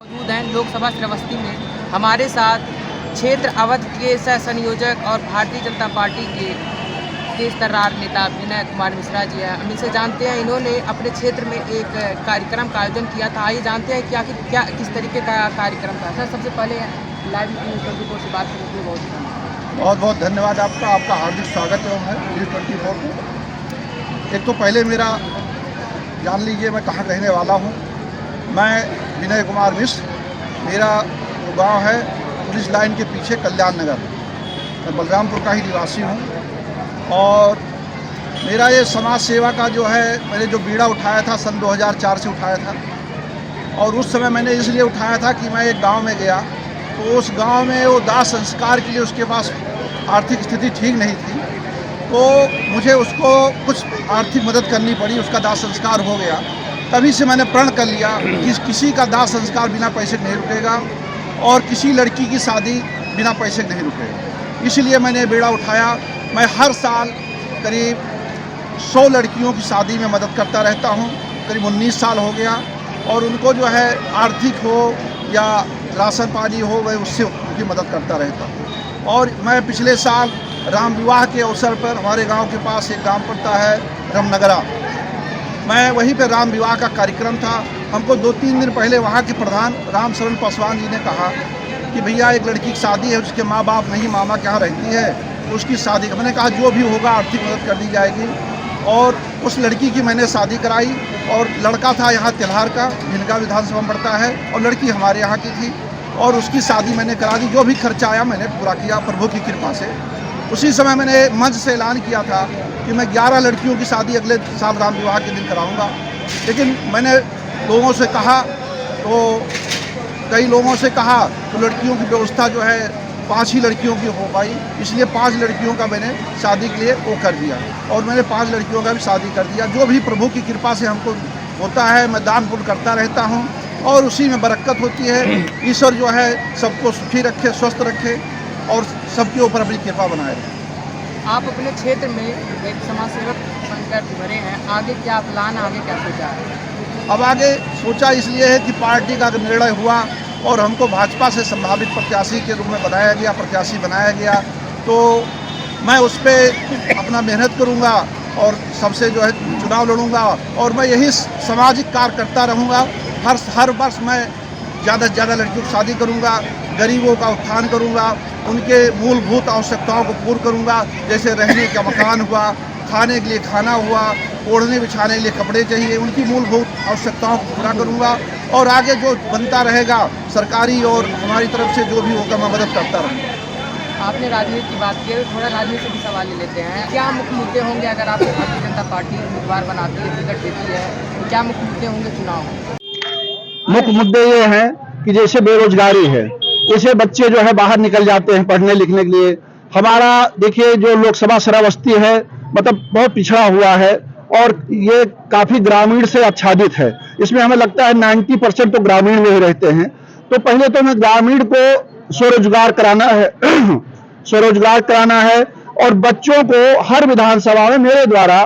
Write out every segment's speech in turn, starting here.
मौजूद हैं लोकसभा श्रावस्ती में। हमारे साथ क्षेत्र अवध के सह संयोजक और भारतीय जनता पार्टी के तेज तर्रार नेता विनय कुमार मिश्रा जी हैं। हम इनसे जानते हैं, इन्होंने अपने क्षेत्र में एक कार्यक्रम का आयोजन किया था। आइए जानते हैं कि आखिर क्या किस तरीके का कार्यक्रम था। सर, सबसे पहले लाइव न्यूज़ 24 से बात करने के लिए बहुत बहुत धन्यवाद आपका हार्दिक स्वागत है न्यूज़ 24 को। एक तो पहले मेरा जान लीजिए मैं कहाँ रहने वाला हूँ। मैं विनय कुमार मिश्र, मेरा गांव है पुलिस लाइन के पीछे कल्याण नगर। मैं बलरामपुर का ही निवासी हूँ और मेरा ये समाज सेवा का जो है, मैंने जो बीड़ा उठाया था सन 2004 से उठाया था। और उस समय मैंने इसलिए उठाया था कि मैं एक गांव में गया तो उस गांव में वो दाह संस्कार के लिए उसके पास आर्थिक स्थिति ठीक नहीं थी, तो मुझे उसको कुछ आर्थिक मदद करनी पड़ी। उसका दाह संस्कार हो गया। तभी से मैंने प्रण कर लिया कि किसी का दाह संस्कार बिना पैसे नहीं रुकेगा और किसी लड़की की शादी बिना पैसे नहीं रुकेगा। इसलिए मैंने बीड़ा उठाया। मैं हर साल करीब 100 लड़कियों की शादी में मदद करता रहता हूँ। करीब 19 साल हो गया और उनको जो है आर्थिक हो या राशन पानी हो, मैं उससे उनकी मदद करता रहता हूँ। और मैं पिछले साल राम विवाह के अवसर पर, हमारे गांव के पास एक गांव पड़ता है रमनगरा, मैं वहीं पर राम विवाह का कार्यक्रम था। हमको 2-3 दिन पहले वहाँ के प्रधान राम शरण पासवान जी ने कहा कि भैया एक लड़की की शादी है, उसके माँ बाप नहीं, मामा के यहाँ रहती है, तो उसकी शादी का। मैंने कहा जो भी होगा आर्थिक मदद कर दी जाएगी। और उस लड़की की मैंने शादी कराई और लड़का था यहाँ तिल्हार का, भिनगा विधानसभा में पड़ता है, और लड़की हमारे यहाँ की थी और उसकी शादी मैंने करा दी। जो भी खर्चा आया मैंने पूरा किया प्रभु की कृपा से। उसी समय मैंने मंच से ऐलान किया था कि मैं 11 लड़कियों की शादी अगले साल राम विवाह के दिन कराऊंगा। लेकिन मैंने लोगों से कहा, तो कई लोगों से कहा तो लड़कियों की व्यवस्था जो है 5 ही लड़कियों की हो पाई, इसलिए 5 लड़कियों का मैंने शादी के लिए वो कर दिया और मैंने 5 लड़कियों का भी शादी कर दिया। जो भी प्रभु की कृपा से हमको होता है, मैं दान पुण्य करता रहता हूँ और उसी में बरकत होती है। ईश्वर जो है सबको सुखी रखे, स्वस्थ रखे और सबके ऊपर अपनी कृपा बनाए रखे। आप अपने क्षेत्र में एक समाज सेवक बनकर भरे हैं, आगे क्या प्लान, आगे क्या सोचा है? अब आगे सोचा इसलिए है कि पार्टी का निर्णय हुआ और हमको भाजपा से संभावित प्रत्याशी के रूप में प्रत्याशी बनाया गया, तो मैं उस पर अपना मेहनत करूंगा और सबसे जो है चुनाव लड़ूंगा और मैं यही सामाजिक कार्य करता रहूंगा। हर वर्ष मैं ज़्यादा से ज़्यादा लड़कियों की शादी करूंगा, गरीबों का उत्थान करूंगा, उनके मूलभूत आवश्यकताओं को पूर्ण करूंगा। जैसे रहने का मकान हुआ, खाने के लिए खाना हुआ, ओढ़ने बिछाने के लिए कपड़े चाहिए, उनकी मूलभूत आवश्यकताओं को पूरा करूंगा। और आगे जो बनता रहेगा सरकारी और हमारी तरफ से जो भी होगा मैं मदद करता रहूँगा। आपने राजनीति की बात की, थोड़ा राजनीति से भी सवाल ले लेते हैं। क्या मुख्य मुद्दे होंगे अगर आपको भारतीय जनता पार्टी उम्मीदवार बनाती है, टिकट देती है, तो क्या मुख्य मुद्दे होंगे चुनाव में? मुख्य मुद्दे ये हैं कि जैसे बेरोजगारी है, जैसे बच्चे जो है बाहर निकल जाते हैं पढ़ने लिखने के लिए। हमारा देखिए जो लोकसभा श्रावस्ती है मतलब बहुत पिछड़ा हुआ है और ये काफी ग्रामीण से आच्छादित है। इसमें हमें लगता है 90% तो ग्रामीण में ही रहते हैं। तो पहले तो हमें ग्रामीण को स्वरोजगार कराना है स्वरोजगार कराना है और बच्चों को हर विधानसभा में मेरे द्वारा,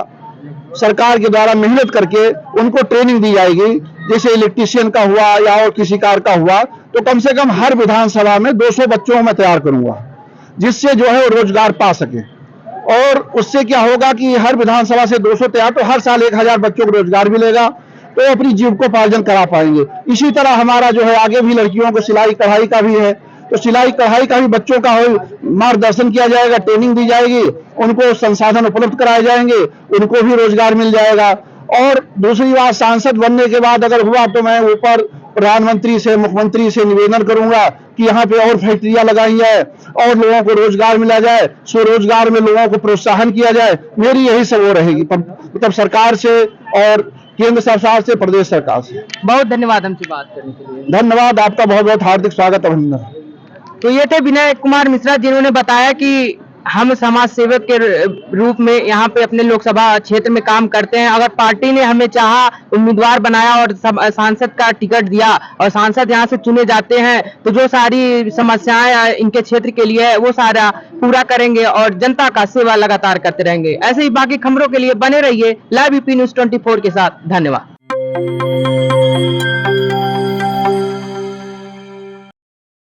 सरकार के द्वारा मेहनत करके उनको ट्रेनिंग दी जाएगी। जैसे इलेक्ट्रीशियन का हुआ या और किसी कार का हुआ, तो कम से कम हर विधानसभा में 200 बच्चों को मैं तैयार करूंगा, जिससे जो है वो रोजगार पा सके। और उससे क्या होगा कि हर विधानसभा से 200 तैयार, तो हर साल 1000 बच्चों को रोजगार मिलेगा, तो अपनी जीविकोपार्जन करा पाएंगे। इसी तरह हमारा जो है आगे भी लड़कियों को सिलाई कढ़ाई का भी है, तो सिलाई कढ़ाई का भी बच्चों का मार्गदर्शन किया जाएगा, ट्रेनिंग दी जाएगी, उनको संसाधन उपलब्ध कराए जाएंगे, उनको भी रोजगार मिल जाएगा। और दूसरी बात, सांसद बनने के बाद अगर हुआ तो मैं ऊपर प्रधानमंत्री से, मुख्यमंत्री से निवेदन करूंगा कि यहाँ पे और फैक्ट्रियां लगाई जाए और लोगों को रोजगार मिला जाए, स्वरोजगार में लोगों को प्रोत्साहन किया जाए। मेरी यही सब वो रहेगी, मतलब सरकार से और केंद्र सरकार से, प्रदेश सरकार से। बहुत धन्यवाद हमसे बात करने के लिए। धन्यवाद, आपका बहुत बहुत हार्दिक स्वागत, अभिनंदन। तो ये थे विनय कुमार मिश्रा, जिन्होंने बताया कि हम समाज सेवक के रूप में यहाँ पे अपने लोकसभा क्षेत्र में काम करते हैं। अगर पार्टी ने हमें चाहा, उम्मीदवार बनाया और सांसद का टिकट दिया और सांसद यहाँ से चुने जाते हैं, तो जो सारी समस्याएं इनके क्षेत्र के लिए है वो सारा पूरा करेंगे और जनता का सेवा लगातार करते रहेंगे। ऐसे ही बाकी खबरों के लिए बने रहिए लाइव यूपी न्यूज़ 24 के साथ। धन्यवाद।